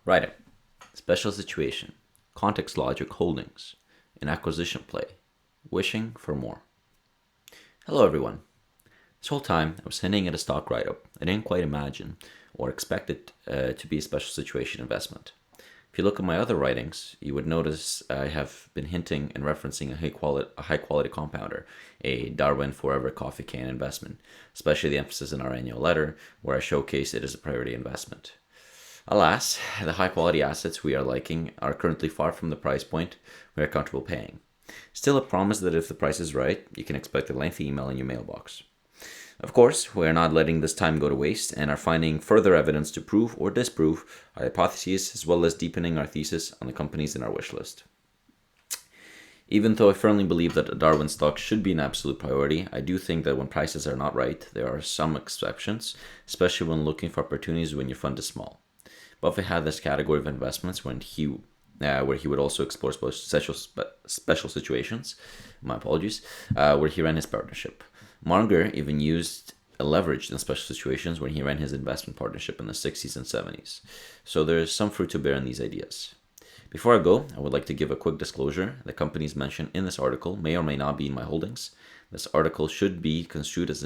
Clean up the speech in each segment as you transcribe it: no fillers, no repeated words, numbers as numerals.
Write it. Special situation. ContextLogic Holdings. An acquisition play. Wishing for more. Hello everyone. This whole time I was hinting at a stock write-up. I didn't quite imagine or expect it to be a special situation investment. If you look at my other writings, you would notice I have been hinting and referencing a high quality compounder, a Darwin Forever coffee can investment, especially the emphasis in our annual letter where I showcase it as a priority investment. Alas, the high quality assets we are liking are currently far from the price point we are comfortable paying. Still a promise that if the price is right, you can expect a lengthy email in your mailbox. Of course, we are not letting this time go to waste and are finding further evidence to prove or disprove our hypotheses as well as deepening our thesis on the companies in our wish list. Even though I firmly believe that a Darwin stock should be an absolute priority, I do think that when prices are not right, there are some exceptions, especially when looking for opportunities when your fund is small. Buffett had this category of investments where he would also explore special situations. My apologies. Where he ran his partnership. Munger even used a leverage in special situations when he ran his investment partnership in the 60s and 70s. So there is some fruit to bear in these ideas. Before I go, I would like to give a quick disclosure. The companies mentioned in this article may or may not be in my holdings. This article should not be construed as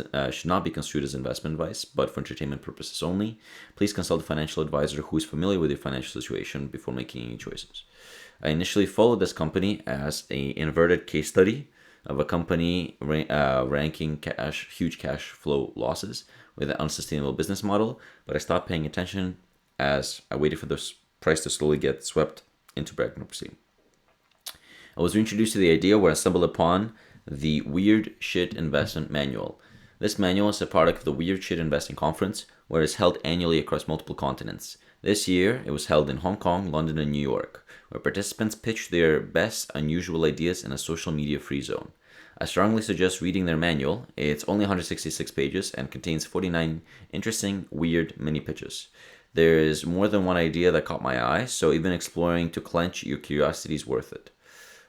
investment advice, but for entertainment purposes only. Please consult a financial advisor who is familiar with your financial situation before making any choices. I initially followed this company as an inverted case study of a company ranking huge cash flow losses with an unsustainable business model, but I stopped paying attention as I waited for this price to slowly get swept into bankruptcy. I was reintroduced to the idea where I stumbled upon the Weird Shit Investment Manual. This manual is a product of the Weird Shit Investing Conference, where it is held annually across multiple continents. This year, it was held in Hong Kong, London, and New York, where participants pitched their best unusual ideas in a social media free zone. I strongly suggest reading their manual. It's only 166 pages and contains 49 interesting, weird mini pitches. There is more than one idea that caught my eye, so even exploring to clench your curiosity is worth it.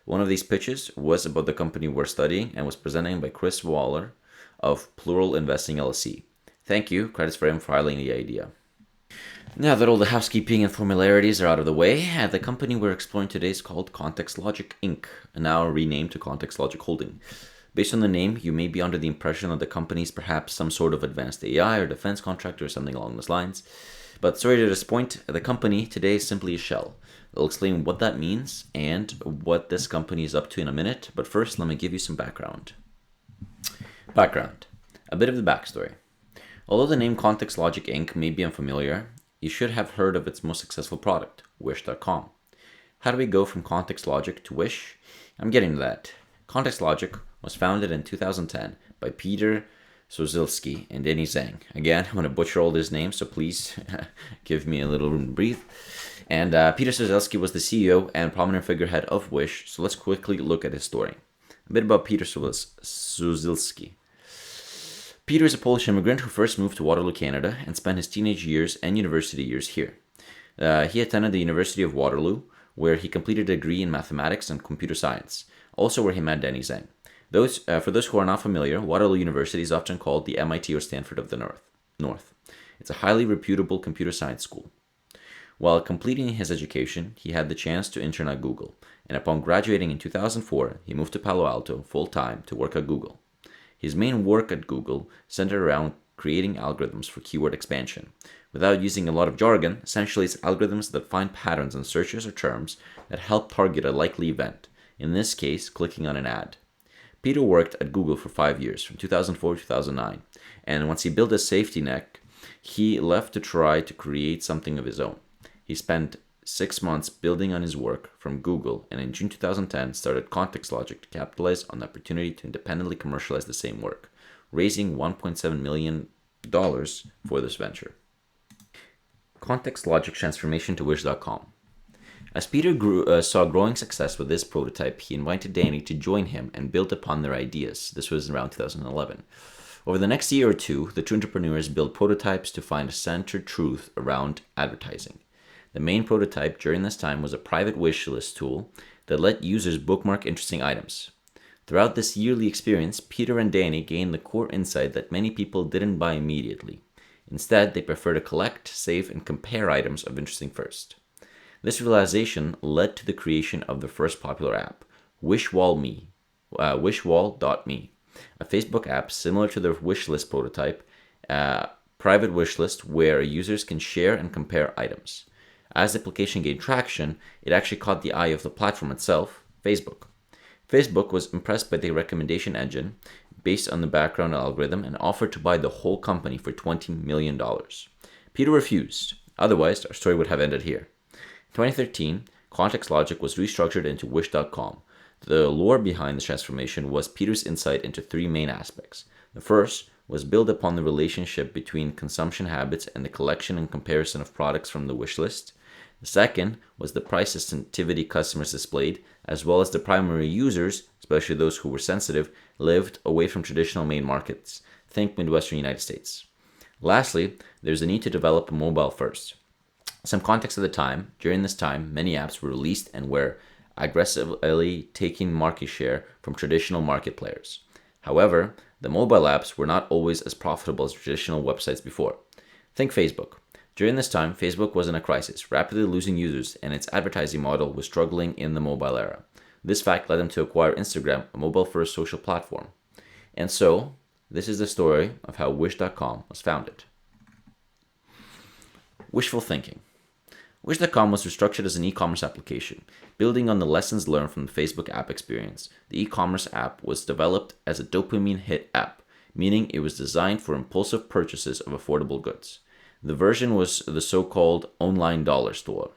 One of these pitches was about the company we're studying and was presented by Chris Waller of Plural Investing LLC. Thank you. Credits for him for highlighting the idea. Now that all the housekeeping and formalities are out of the way, the company we're exploring today is called ContextLogic Inc., now renamed to ContextLogic Holding. Based on the name, you may be under the impression that the company is perhaps some sort of advanced AI or defense contractor or something along those lines. But sorry to disappoint, the company today is simply a shell. I'll explain what that means and what this company is up to in a minute, but first let me give you some background. A bit of the backstory. Although the name ContextLogic Inc. may be unfamiliar, you should have heard of its most successful product, Wish.com. How do we go from ContextLogic to Wish? I'm getting to that. ContextLogic was founded in 2010 by Peter Sozilski and Danny Zhang. Again, I'm going to butcher all these names, so please give me a little room to breathe. And Peter Sozilski was the CEO and prominent figurehead of Wish, so let's quickly look at his story. A bit about Peter Sozilski. Peter is a Polish immigrant who first moved to Waterloo, Canada, and spent his teenage years and university years here. He attended the University of Waterloo, where he completed a degree in mathematics and computer science, also where he met Danny Zhang. For those who are not familiar, Waterloo University is often called the MIT or Stanford of the North. It's a highly reputable computer science school. While completing his education, he had the chance to intern at Google, and upon graduating in 2004, he moved to Palo Alto full-time to work at Google. His main work at Google centered around creating algorithms for keyword expansion. Without using a lot of jargon, essentially it's algorithms that find patterns in searches or terms that help target a likely event, in this case, clicking on an ad. Peter worked at Google for 5 years, from 2004 to 2009, and once he built a safety net, he left to try to create something of his own. He spent 6 months building on his work from Google, and in June 2010 started ContextLogic to capitalize on the opportunity to independently commercialize the same work, raising $1.7 million for this venture. ContextLogic transformation to Wish.com. As Peter saw growing success with this prototype, he invited Danny to join him and build upon their ideas. This was around 2011. Over the next year or two, the two entrepreneurs built prototypes to find a centered truth around advertising. The main prototype during this time was a private wish list tool that let users bookmark interesting items. Throughout this yearly experience, Peter and Danny gained the core insight that many people didn't buy immediately. Instead, they prefer to collect, save, and compare items of interest first. This realization led to the creation of the first popular app, Wishwall.me, a Facebook app similar to the wishlist prototype, private wishlist where users can share and compare items. As the application gained traction, it actually caught the eye of the platform itself, Facebook. Facebook was impressed by the recommendation engine based on the background algorithm and offered to buy the whole company for $20 million. Peter refused, otherwise our story would have ended here. In 2013, ContextLogic was restructured into Wish.com. The lore behind the transformation was Peter's insight into three main aspects. The first was built upon the relationship between consumption habits and the collection and comparison of products from the wish list. The second was the price sensitivity customers displayed, as well as the primary users, especially those who were sensitive, lived away from traditional main markets. Think Midwestern United States. Lastly, there's a need to develop mobile first. Some context at the time, during this time, many apps were released and were aggressively taking market share from traditional market players. However, the mobile apps were not always as profitable as traditional websites before. Think Facebook. During this time, Facebook was in a crisis, rapidly losing users, and its advertising model was struggling in the mobile era. This fact led them to acquire Instagram, a mobile-first social platform. And so, this is the story of how Wish.com was founded. Wishful thinking. Wish.com was restructured as an e-commerce application. Building on the lessons learned from the Facebook app experience, the e-commerce app was developed as a dopamine hit app, meaning it was designed for impulsive purchases of affordable goods. The version was the so-called online dollar store.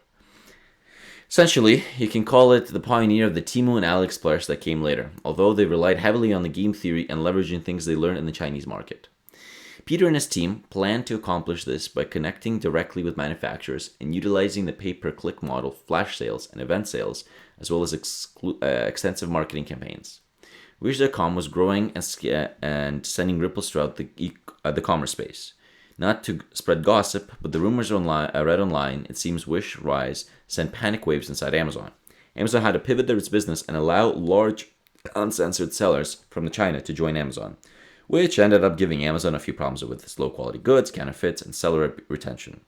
Essentially, you can call it the pioneer of the Temu and AliExpress that came later, although they relied heavily on the game theory and leveraging things they learned in the Chinese market. Peter and his team planned to accomplish this by connecting directly with manufacturers and utilizing the pay-per-click model, flash sales, and event sales, as well as extensive marketing campaigns. Wish.com was growing and sending ripples throughout the commerce space. Not to spread gossip, but the rumors I read online, it seems Wish Rise sent panic waves inside Amazon. Amazon had to pivot its business and allow large, uncensored sellers from China to join Amazon, which ended up giving Amazon a few problems with its low-quality goods, counterfeits, and seller retention.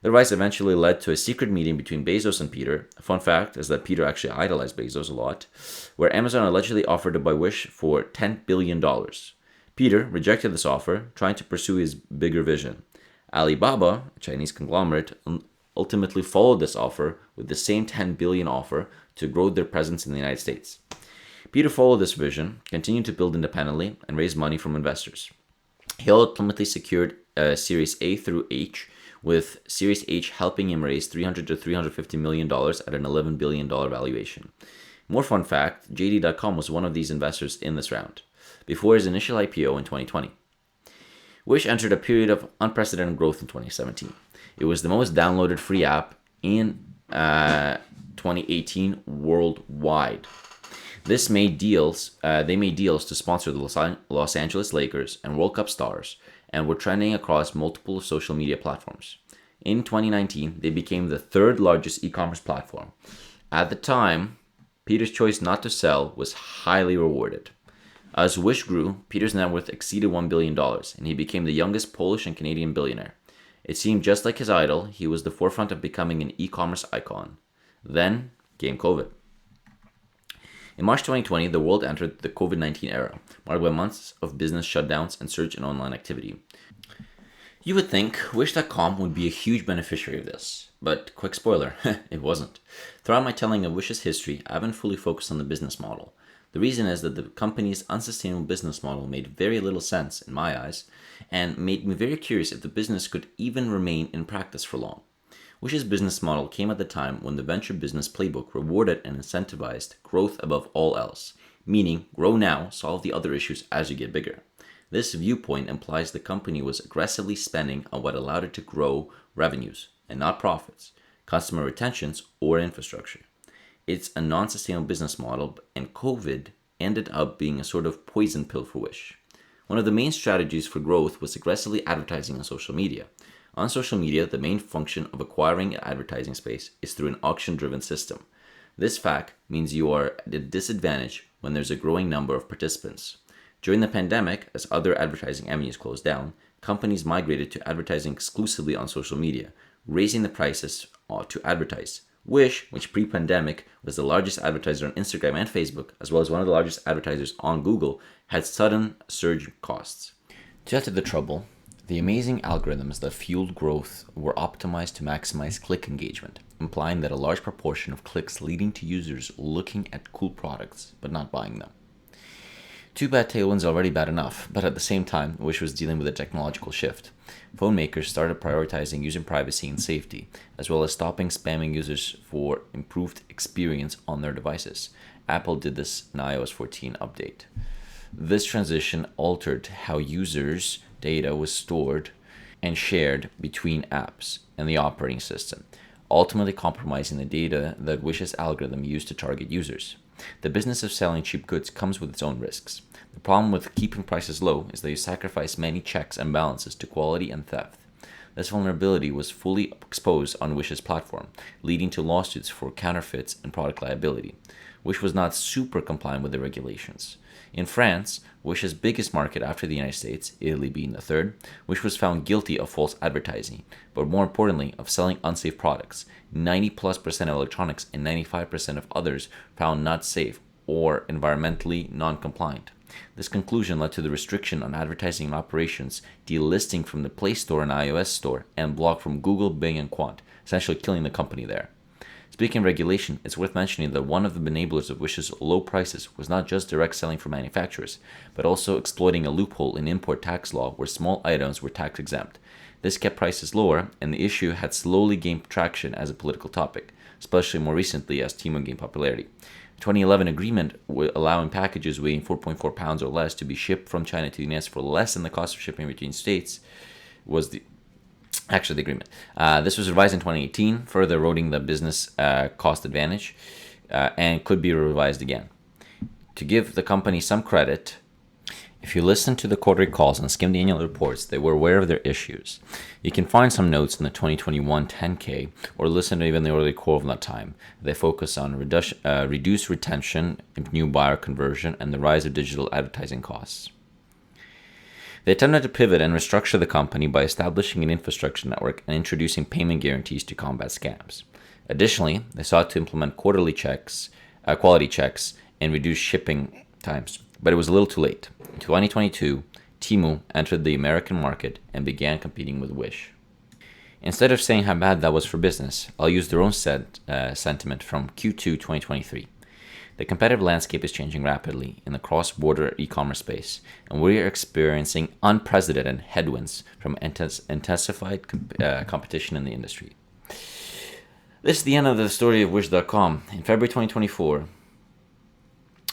The rise eventually led to a secret meeting between Bezos and Peter. A fun fact is that Peter actually idolized Bezos a lot, where Amazon allegedly offered to buy Wish for $10 billion. Peter rejected this offer, trying to pursue his bigger vision. Alibaba, a Chinese conglomerate, ultimately followed this offer with the same $10 billion offer to grow their presence in the United States. Peter followed this vision, continued to build independently, and raise money from investors. He ultimately secured Series A through H, with Series H helping him raise $300 to $350 million at an $11 billion valuation. More fun fact, JD.com was one of these investors in this round, before his initial IPO in 2020. Wish entered a period of unprecedented growth in 2017. It was the most downloaded free app in 2018 worldwide. They made deals to sponsor the Los Angeles Lakers and World Cup stars, and were trending across multiple social media platforms. In 2019, they became the third largest e-commerce platform. At the time, Peter's choice not to sell was highly rewarded. As Wish grew, Peter's net worth exceeded $1 billion, and he became the youngest Polish and Canadian billionaire. It seemed just like his idol, he was the forefront of becoming an e-commerce icon. Then came COVID. In March 2020, the world entered the COVID-19 era, marked by months of business shutdowns and surge in online activity. You would think Wish.com would be a huge beneficiary of this, but quick spoiler, it wasn't. Throughout my telling of Wish's history, I haven't fully focused on the business model. The reason is that the company's unsustainable business model made very little sense in my eyes, and made me very curious if the business could even remain in practice for long. Wish's business model came at the time when the venture business playbook rewarded and incentivized growth above all else, meaning grow now, solve the other issues as you get bigger. This viewpoint implies the company was aggressively spending on what allowed it to grow revenues and not profits, customer retentions, or infrastructure. It's a non-sustainable business model, and COVID ended up being a sort of poison pill for Wish. One of the main strategies for growth was aggressively advertising on social media. On social media, the main function of acquiring an advertising space is through an auction-driven system. This fact means you are at a disadvantage when there's a growing number of participants. During the pandemic, as other advertising avenues closed down, companies migrated to advertising exclusively on social media, raising the prices to advertise, Wish, which pre-pandemic was the largest advertiser on Instagram and Facebook, as well as one of the largest advertisers on Google, had sudden surge costs. To add to the trouble, the amazing algorithms that fueled growth were optimized to maximize click engagement, implying that a large proportion of clicks leading to users looking at cool products but not buying them. Too bad tailwinds already bad enough, but at the same time, Wish was dealing with a technological shift. Phone makers started prioritizing user privacy and safety, as well as stopping spamming users for improved experience on their devices. Apple did this in iOS 14 update. This transition altered how users' data was stored and shared between apps and the operating system, ultimately compromising the data that Wish's algorithm used to target users. The business of selling cheap goods comes with its own risks. The problem with keeping prices low is that you sacrifice many checks and balances to quality and theft. This vulnerability was fully exposed on Wish's platform, leading to lawsuits for counterfeits and product liability. Wish was not super compliant with the regulations. In France, Wish's biggest market after the United States, Italy being the third, Wish was found guilty of false advertising, but more importantly, of selling unsafe products. 90+% of electronics and 95% of others found not safe or environmentally non-compliant. This conclusion led to the restriction on advertising and operations, delisting from the Play Store and iOS Store, and block from Google, Bing, and Quant, essentially killing the company there. Speaking of regulation, it's worth mentioning that one of the enablers of Wish's low prices was not just direct selling from manufacturers, but also exploiting a loophole in import tax law where small items were tax exempt. This kept prices lower, and the issue had slowly gained traction as a political topic, especially more recently as Temu gained popularity. The 2011 agreement allowing packages weighing 4.4 pounds or less to be shipped from China to the US for less than the cost of shipping between states was the agreement. This was revised in 2018, further eroding the business cost advantage, and could be revised again. To give the company some credit, if you listen to the quarterly calls and skim the annual reports, they were aware of their issues. You can find some notes in the 2021 10K or listen to even the early call from that time. They focus on reduced retention, new buyer conversion, and the rise of digital advertising costs. They attempted to pivot and restructure the company by establishing an infrastructure network and introducing payment guarantees to combat scams. Additionally, they sought to implement quality checks, and reduce shipping times, but it was a little too late. In 2022, Temu entered the American market and began competing with Wish. Instead of saying how bad that was for business, I'll use their own sentiment from Q2 2023. The competitive landscape is changing rapidly in the cross-border e-commerce space, and we are experiencing unprecedented headwinds from intensified competition in the industry. This is the end of the story of Wish.com. In February 2024,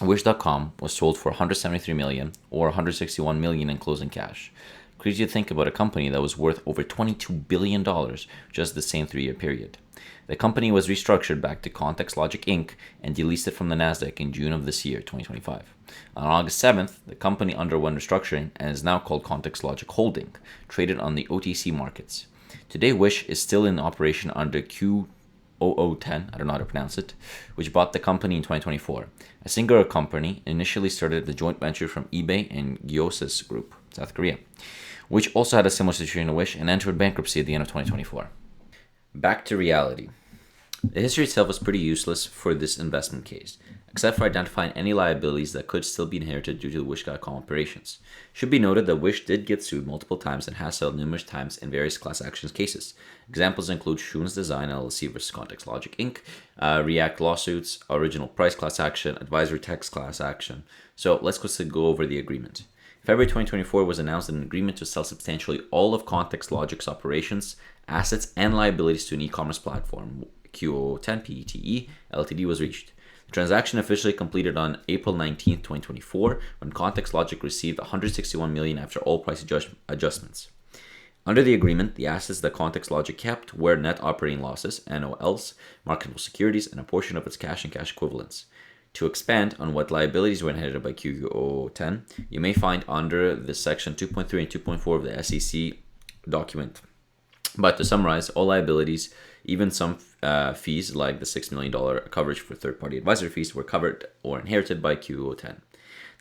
Wish.com was sold for $173 million or $161 million in closing cash. Crazy to think about a company that was worth over $22 billion just the same 3-year period. The company was restructured back to ContextLogic Inc. and delisted from the Nasdaq in June of this year, 2025. On August 7th, the company underwent restructuring and is now called ContextLogic Holding, traded on the OTC markets. Today, Wish is still in operation under Q0010, I don't know how to pronounce it, which bought the company in 2024. A singular company initially started the joint venture from eBay and Gyosis Group, South Korea, which also had a similar situation to Wish and entered bankruptcy at the end of 2024. Back to reality. The history itself was pretty useless for this investment case, except for identifying any liabilities that could still be inherited due to the Wish.com operations. Should be noted that Wish did get sued multiple times and has settled numerous times in various class actions cases. Examples include Shoon's Design LLC versus ContextLogic Inc., React lawsuits, Original Price class action, Advisory Text class action. So let's quickly go over the agreement. February 2024 was announced an agreement to sell substantially all of ContextLogic's operations, assets, and liabilities to an e-commerce platform. Q010 PETE Ltd was reached. The transaction officially completed on April 19, 2024, when ContextLogic received $161 million after all price adjustments. Under the agreement, the assets that ContextLogic kept were net operating losses, NOLs, marketable securities, and a portion of its cash and cash equivalents. To expand on what liabilities were inherited by Q010, you may find under the section 2.3 and 2.4 of the SEC document. But to summarize, all liabilities, even some fees like the $6 million coverage for third-party advisory fees, were covered or inherited by Q010.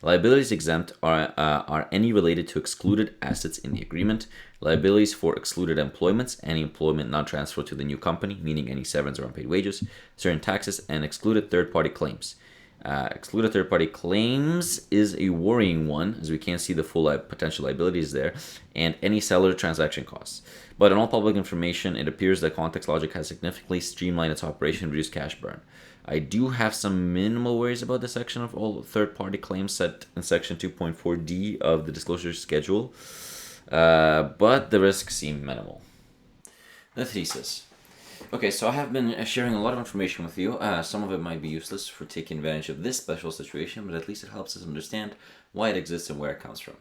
Liabilities exempt are any related to excluded assets in the agreement. Liabilities for excluded employments, any employment not transferred to the new company, meaning any severance or unpaid wages, certain taxes, and excluded third-party claims. Excluded third-party claims is a worrying one, as we can't see the full potential liabilities there, and any seller transaction costs. But in all public information, it appears that ContextLogic has significantly streamlined its operation and reduced cash burn. I do have some minimal worries about the section of all third-party claims set in Section 2.4D of the disclosure schedule, but the risks seem minimal. The thesis. Okay, so I have been sharing a lot of information with you. Some of it might be useless for taking advantage of this special situation, but at least it helps us understand why it exists and where it comes from.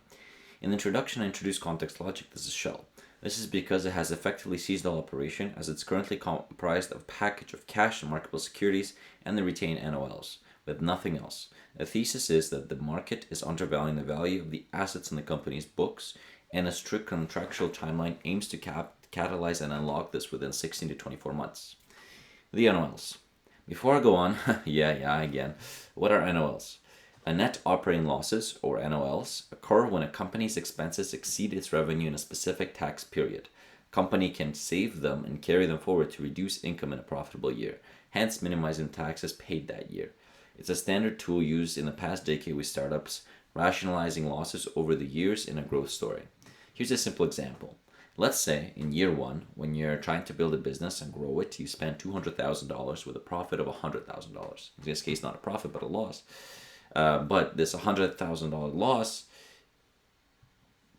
In the introduction, I introduced ContextLogic as a shell. This is because it has effectively ceased all operation, as it's currently comprised of a package of cash and marketable securities and the retained NOLs, with nothing else. The thesis is that the market is undervaluing the value of the assets in the company's books, and a strict contractual timeline aims to catalyze and unlock this within 16 to 24 months. The NOLs. Before I go on, again, what are NOLs? Net operating losses, or NOLs, occur when a company's expenses exceed its revenue in a specific tax period. A company can save them and carry them forward to reduce income in a profitable year, hence minimizing taxes paid that year. It's a standard tool used in the past decade with startups, rationalizing losses over the years in a growth story. Here's a simple example. Let's say in year one, when you're trying to build a business and grow it, you spend $200,000 with a profit of $100,000. In this case, not a profit, but a loss. But this $100,000 loss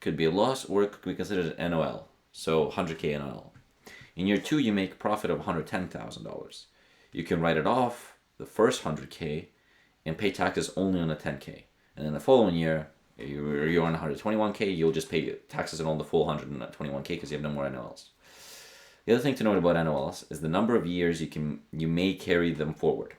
could be a loss, or it could be considered an NOL. So $100K NOL. In year two, you make a profit of $110,000. You can write it off the first $100K and pay taxes only on the $10K. And then the following year, you're on $121K, you'll just pay taxes on all the full $121K because you have no more NOLs. The other thing to note about NOLs is the number of years you may carry them forward.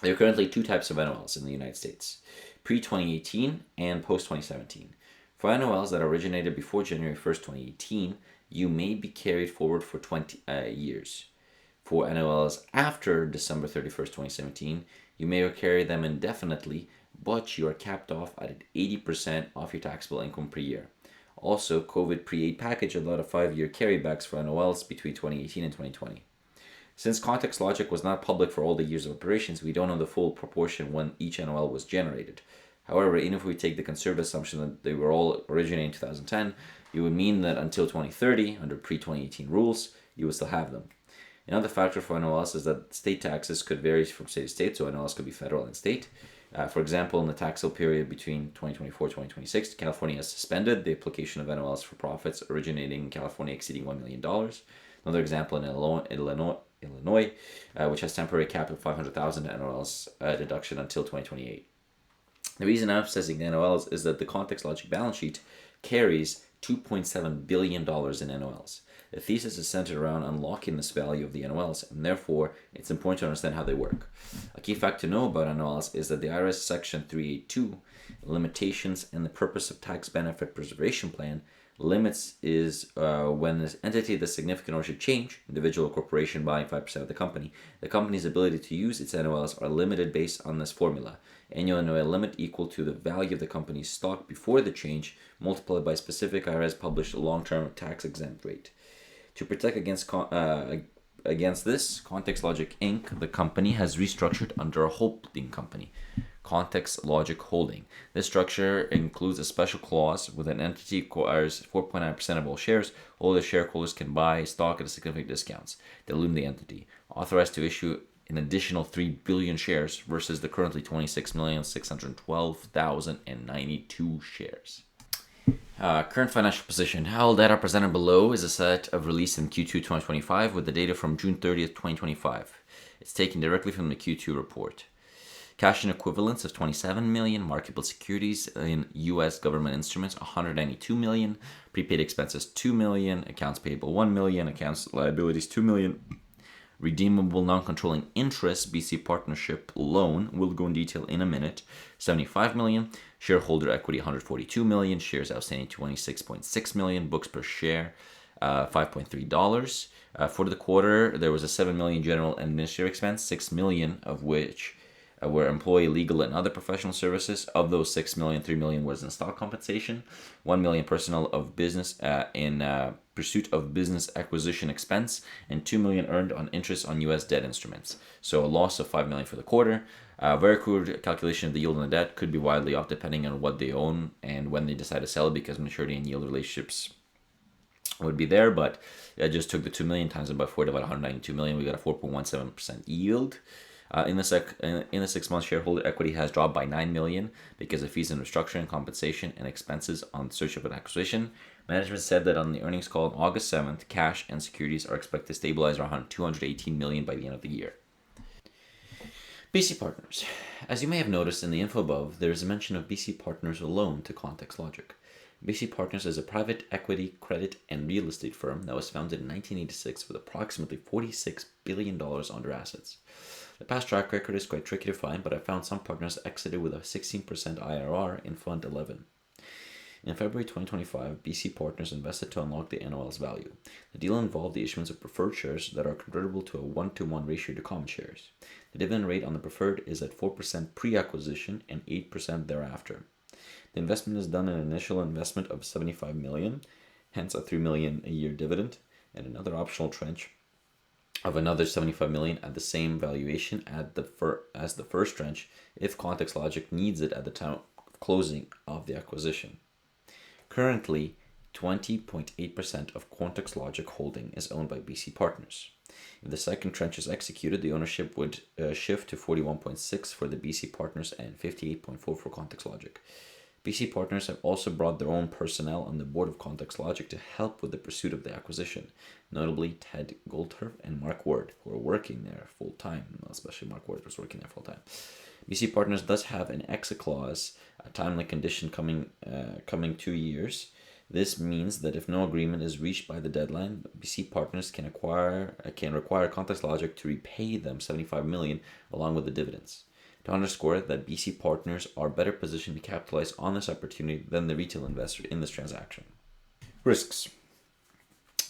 There are currently two types of NOLs in the United States, pre-2018 and post-2017. For NOLs that originated before January 1st, 2018, you may be carried forward for 20 years. For NOLs after December 31st, 2017, you may carry them indefinitely, but you are capped off at 80% of your taxable income per year. Also, COVID pre-aid package allowed a 5-year carrybacks for NOLs between 2018 and 2020. Since ContextLogic was not public for all the years of operations, we don't know the full proportion when each NOL was generated. However, even if we take the conservative assumption that they were all originating in 2010, it would mean that until 2030, under pre-2018 rules, you would still have them. Another factor for NOLs is that state taxes could vary from state to state, so NOLs could be federal and state. For example, in the taxable period between 2024 and 2026, California has suspended the application of NOLs for profits originating in California exceeding $1 million. Another example in Illinois, which has temporary cap of $500,000 NOLs deduction until 2028. The reason I'm emphasizing NOLs is that the ContextLogic balance sheet carries $2.7 billion in NOLs. The thesis is centered around unlocking this value of the NOLs, and therefore it's important to understand how they work. A key fact to know about NOLs is that the IRS Section 382, Limitations and the Purpose of Tax Benefit Preservation Plan, limits is when an entity that's significant ownership change, individual or corporation buying 5% of the company's ability to use its NOLs are limited based on this formula. Annual NOL limit equal to the value of the company's stock before the change multiplied by specific IRS published long-term tax exempt rate. To protect against this, ContextLogic Inc., the company, has restructured under a holding company, ContextLogic Holding. This structure includes a special clause with an entity acquires 4.9% of all shares. All the shareholders can buy stock at a significant discounts, diluting the entity. Authorized to issue an additional 3 billion shares versus the currently 26,612,092 shares. Current financial position. All data presented below is a set of release in Q2 2025 with the data from June 30th, 2025. It's taken directly from the Q2 report. Cash and equivalents of $27 million, marketable securities in U.S. government instruments $192 million, prepaid expenses $2 million, accounts payable $1 million, accounts liabilities $2 million, redeemable non-controlling interest BC partnership loan, we'll go in detail in a minute, $75 million, shareholder equity $142 million, shares outstanding 26.6 million, books per share $5.3. For the quarter, there was a $7 million general and administrative expense, $6 million of which were employee, legal, and other professional services. Of those 6 million, 3 million was in stock compensation, 1 million personnel of business in pursuit of business acquisition expense, and 2 million earned on interest on U.S. debt instruments. So a loss of 5 million for the quarter. Very crude calculation of the yield on the debt could be widely off depending on what they own and when they decide to sell it, because maturity and yield relationships would be there. But I just took the 2 million times it by 4 to about 192 million. We got a 4.17% yield. In the 6 months, shareholder equity has dropped by 9 million because of fees and restructuring, compensation, and expenses on search of an acquisition. Management said that on the earnings call on August 7th, cash and securities are expected to stabilize around 218 million by the end of the year. BC Partners. As you may have noticed in the info above, there is a mention of BC Partners loan to ContextLogic. BC Partners is a private equity, credit, and real estate firm that was founded in 1986 with approximately $46 billion under assets. The past track record is quite tricky to find, but I found some partners exited with a 16% IRR in Fund 11. In February 2025, BC Partners invested to unlock the NOL's value. The deal involved the issuance of preferred shares that are convertible to a 1-to-1 ratio to common shares. The dividend rate on the preferred is at 4% pre-acquisition and 8% thereafter. The investment is done an initial investment of 75 million, hence a 3 million a year dividend, and another optional tranche of another 75 million at the same valuation as the first tranche if ContextLogic needs it at the time of closing of the acquisition. Currently, 20.8% of ContextLogic holding is owned by BC Partners. If the second tranche is executed, the ownership would shift to 41.6% for the BC Partners and 58.4% for ContextLogic. BC Partners have also brought their own personnel on the board of ContextLogic to help with the pursuit of the acquisition, notably Ted Goldturf and Mark Ward, who are working there full-time, especially Mark Ward was working there full-time. BC Partners does have an exit clause, a timely condition coming 2 years. This means that if no agreement is reached by the deadline, BC Partners can require ContextLogic to repay them 75 million along with the dividends. To underscore that BC Partners are better positioned to capitalize on this opportunity than the retail investor in this transaction. Risks.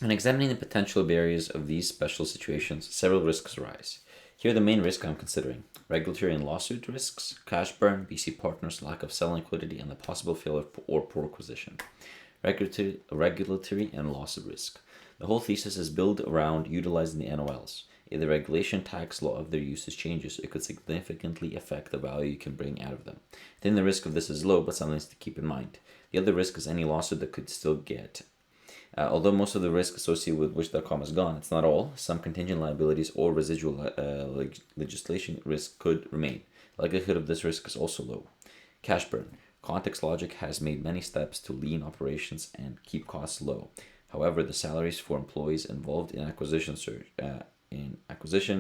In examining the potential barriers of these special situations, several risks arise. Here are the main risks I'm considering: regulatory and lawsuit risks, cash burn, BC Partners' lack of selling liquidity, and the possible failure or poor acquisition. Regulatory and lawsuit risk. The whole thesis is built around utilizing the NOLs. If the regulation tax law of their usage changes, it could significantly affect the value you can bring out of them. I think the risk of this is low, but something to keep in mind. The other risk is any lawsuit that could still get. Although most of the risk associated with Wish.com is gone, it's not all. Some contingent liabilities or residual legislation risk could remain. The likelihood of this risk is also low. Cash burn. ContextLogic has made many steps to lean operations and keep costs low. However, the salaries for employees involved in acquisition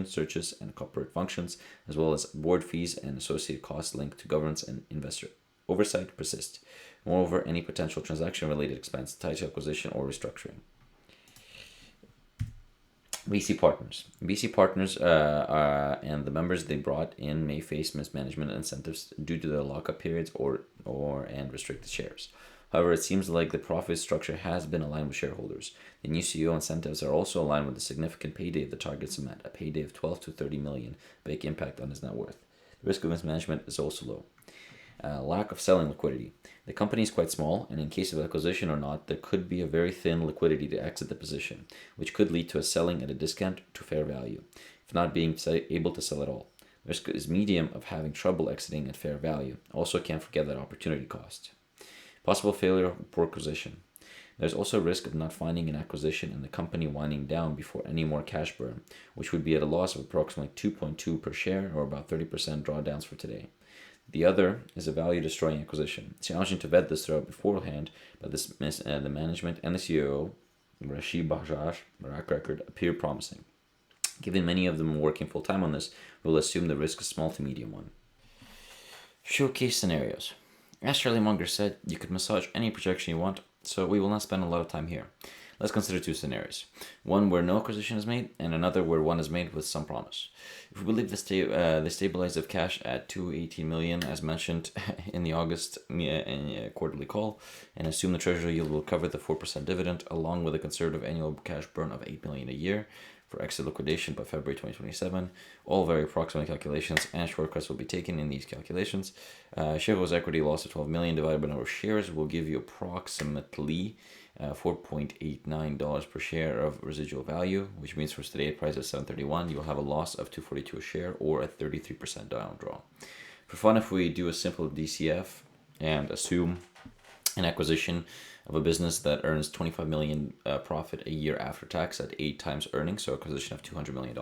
searches, and corporate functions, as well as board fees and associated costs linked to governance and investor oversight persist. Moreover, any potential transaction-related expense tied to acquisition or restructuring. BC Partners. BC Partners and the members they brought in may face mismanagement incentives due to their lockup periods and restricted shares. However, it seems like the profit structure has been aligned with shareholders. The new CEO incentives are also aligned with the significant payday of the targets met, a payday of 12 to 30 million, big impact on his net worth. The risk of mismanagement is also low. Lack of selling liquidity. The company is quite small, and in case of acquisition or not, there could be a very thin liquidity to exit the position, which could lead to a selling at a discount to fair value, if not being able to sell at all. The risk is medium of having trouble exiting at fair value. Also, can't forget that opportunity cost. Possible failure or poor acquisition. There's also a risk of not finding an acquisition and the company winding down before any more cash burn, which would be at a loss of approximately 2.2 per share or about 30% drawdowns for today. The other is a value-destroying acquisition. It's challenging to vet this throughout beforehand, but the management and the CEO, Rashid Bajaj, track record appear promising. Given many of them are working full-time on this, we'll assume the risk is small to medium one. Showcase scenarios. As Charlie Munger said, you could massage any projection you want, so we will not spend a lot of time here. Let's consider two scenarios. One where no acquisition is made, and another where one is made with some promise. If we believe the stabilize of cash at 218 million, as mentioned in the August quarterly call, and assume the treasury yield will cover the 4% dividend, along with a conservative annual cash burn of 8 million a year, for exit liquidation by February 2027. All very approximate calculations and shortcuts will be taken in these calculations. Shareholders' equity loss of 12 million divided by number of shares will give you approximately $4.89 per share of residual value, which means for today's price of $7.31, you'll have a loss of $2.42 a share or a 33% down draw. For fun, if we do a simple DCF and assume an acquisition of a business that earns 25 million profit a year after tax at 8 times earnings, so acquisition of $200 million.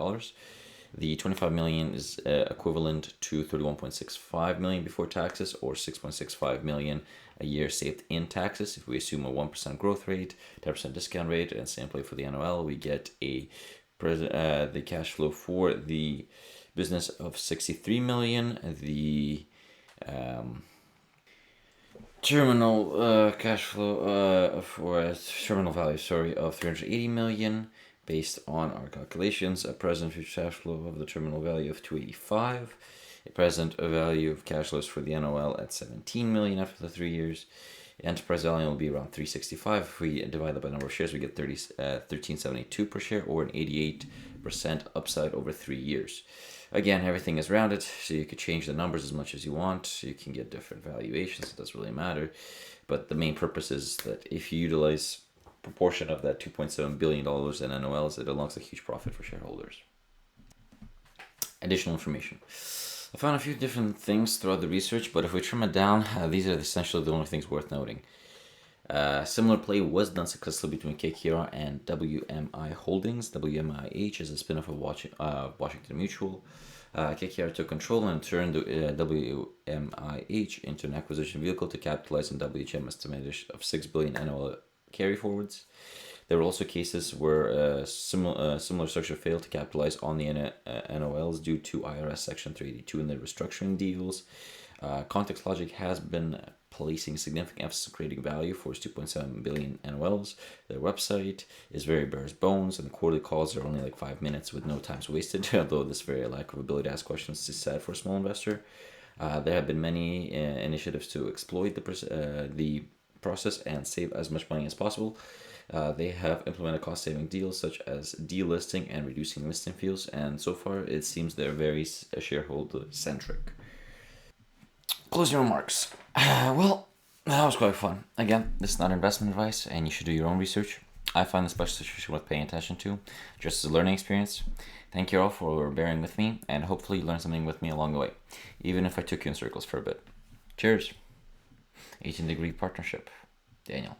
The 25 million is equivalent to 31.65 million before taxes, or 6.65 million a year saved in taxes. If we assume a 1% growth rate, 10% discount rate, and same play for the NOL, we get the cash flow for the business of 63 million. The terminal cash flow for terminal value, of 380 million. Based on our calculations, a present future cash flow of the terminal value of 285, a present value of cash flows for the NOL at 17 million after the 3 years. The enterprise value will be around 365. If we divide that by number of shares, we get 1372 per share, or an 88% upside over 3 years. Again, everything is rounded, so you could change the numbers as much as you want. You can get different valuations. It doesn't really matter. But the main purpose is that if you utilize proportion of that $2.7 billion in NOLs, it unlocks a huge profit for shareholders. Additional information. I found a few different things throughout the research, but if we trim it down, these are essentially the only things worth noting. Similar play was done successfully between KKR and WMI Holdings. WMIH is a spin-off of Washington Mutual. KKR took control and turned WMIH into an acquisition vehicle to capitalize on WHM estimated of $6 billion NOL carry forwards. There were also cases where similar structure failed to capitalize on the NOLs due to IRS Section 382 in their restructuring deals. ContextLogic has been placing significant emphasis on creating value for its 2.7 billion NOLs. Their website is very bare bones, and the quarterly calls are only like 5 minutes with no time wasted, although this very lack of ability to ask questions is sad for a small investor. There have been many initiatives to exploit the process and save as much money as possible. They have implemented cost-saving deals such as delisting and reducing listing fees, and so far it seems they're very shareholder-centric. Closing remarks. Well, that was quite fun. Again, this is not investment advice, and you should do your own research. I find the special situation worth paying attention to, just as a learning experience. Thank you all for bearing with me, and hopefully you learned something with me along the way, even if I took you in circles for a bit. Cheers. 18 Degree Partnership. Daniel.